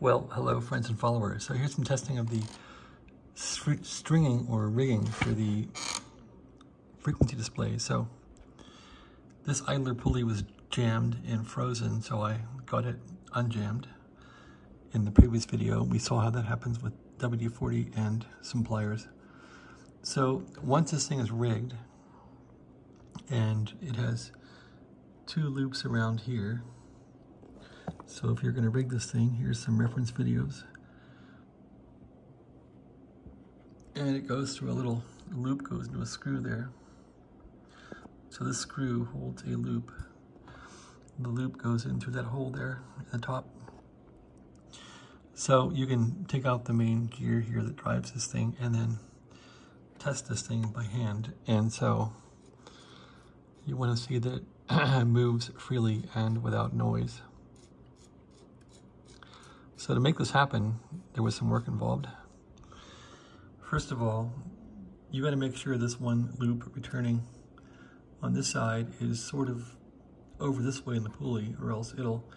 Well, hello friends and followers. So here's some testing of the stringing or rigging for the frequency display. So this idler pulley was jammed and frozen, so I got it unjammed. In the previous video, we saw how that happens with WD-40 and some pliers. So once this thing is rigged, and it has two loops around here. So if you're going to rig this thing, here's some reference videos. And it goes through a little loop, goes into a screw there. So this screw holds a loop. The loop goes in through that hole there at the top. So you can take out the main gear here that drives this thing and then test this thing by hand. And so you want to see that it moves freely and without noise. So to make this happen, there was some work involved. First of all, you got to make sure this one loop returning on this side is sort of over this way in the pulley, or else it'll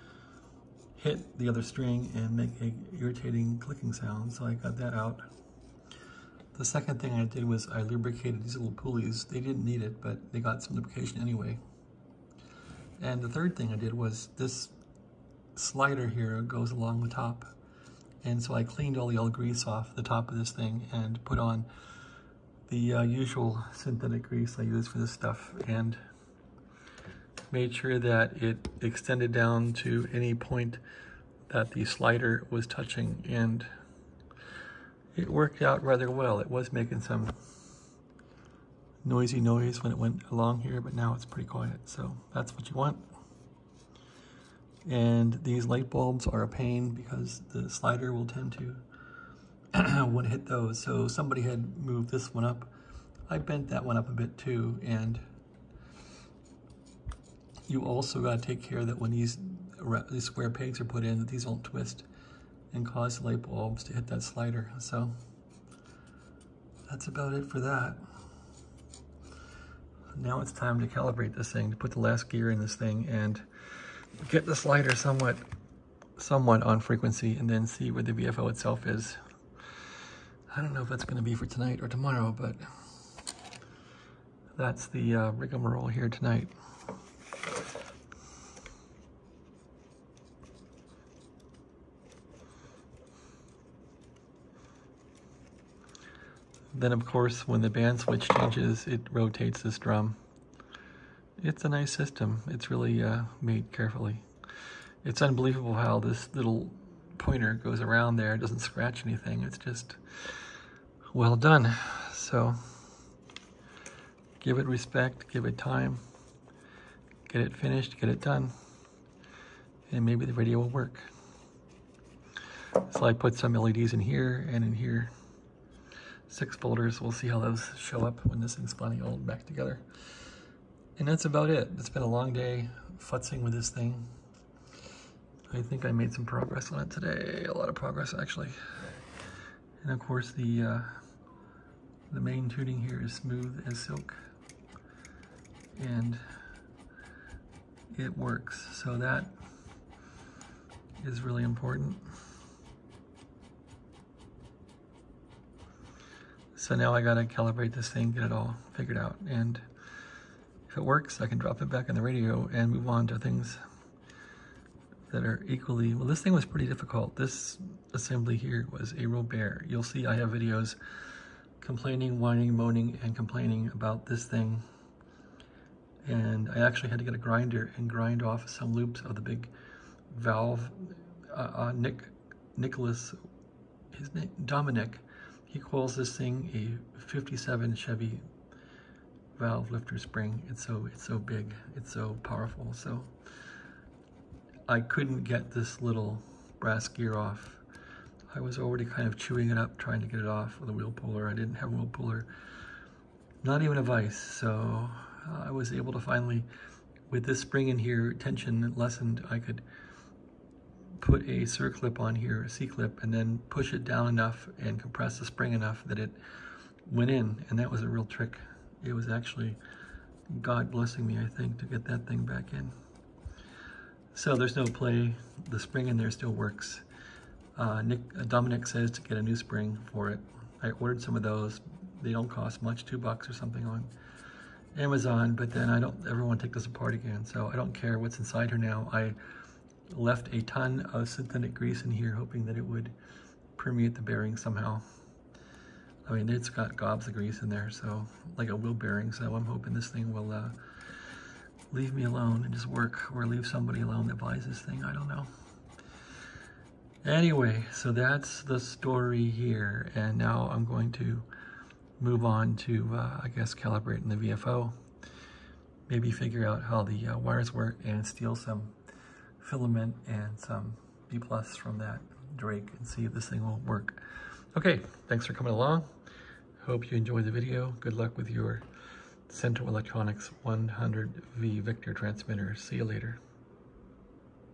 hit the other string and make an irritating clicking sound. So I got that out. The second thing I did was I lubricated these little pulleys. They didn't need it, but they got some lubrication anyway. And the third thing I did was this slider here goes along the top, and so I cleaned all the old grease off the top of this thing and put on the usual synthetic grease I use for this stuff, and made sure that it extended down to any point that the slider was touching, and it worked out rather well. It was making some noisy noise when it went along here, but now it's pretty quiet, so that's what you want. And these light bulbs are a pain because the slider will tend to want to hit those. So somebody had moved this one up. I bent that one up a bit too. And you also got to take care that when these square pegs are put in, that these won't twist and cause the light bulbs to hit that slider. So that's about it for that. Now it's time to calibrate this thing, to put the last gear in this thing and get the slider somewhat on frequency, and then see where the VFO itself is. I don't know if that's going to be for tonight or tomorrow, but that's the rigmarole here tonight. Then of course, when the band switch changes, it rotates this drum. It's a nice system. It's really made carefully. It's unbelievable how this little pointer goes around there. It doesn't scratch anything. It's just well done. So give it respect, give it time, get it finished, get it done, and maybe the radio will work. So I put some LEDs in here and in here. 6 folders. We'll see how those show up when this thing's finally all back together. And that's about it. It's been a long day futzing with this thing. I think I made some progress on it today. A lot of progress, actually. And of course, the main tuning here is smooth as silk. And it works. So that is really important. So now I gotta calibrate this thing, get it all figured out. And if it works, I can drop it back in the radio and move on to things that are equally, well, this thing was pretty difficult. This assembly here was a real bear. You'll see I have videos complaining, whining, moaning, and complaining about this thing. And I actually had to get a grinder and grind off some loops of the big valve. Nicholas, his name, Dominic, he calls this thing a 57 Chevy valve lifter spring. It's so big, it's so powerful. So I couldn't get this little brass gear off. I was already kind of chewing it up, trying to get it off with a wheel puller. I didn't have a wheel puller, not even a vise. So I was able to finally, with this spring in here, tension lessened, I could put a circlip on here, a C-clip, and then push it down enough and compress the spring enough that it went in, and that was a real trick. It was actually God blessing me, I think, to get that thing back in. So there's no play. The spring in there still works. Dominic says to get a new spring for it. I ordered some of those. They don't cost much, $2 or something on Amazon, but then I don't ever want to take this apart again, so I don't care what's inside her now. I left a ton of synthetic grease in here, hoping that it would permeate the bearing somehow. I mean, it's got gobs of grease in there, so like a wheel bearing, so I'm hoping this thing will leave me alone and just work, or leave somebody alone that buys this thing, I don't know. Anyway, so that's the story here, and now I'm going to move on to, I guess, calibrating the VFO, maybe figure out how the wires work, and steal some filament and some B+ from that Drake and see if this thing will work. Okay, thanks for coming along. Hope you enjoyed the video. Good luck with your Central Electronics 100V Victor transmitter. See you later.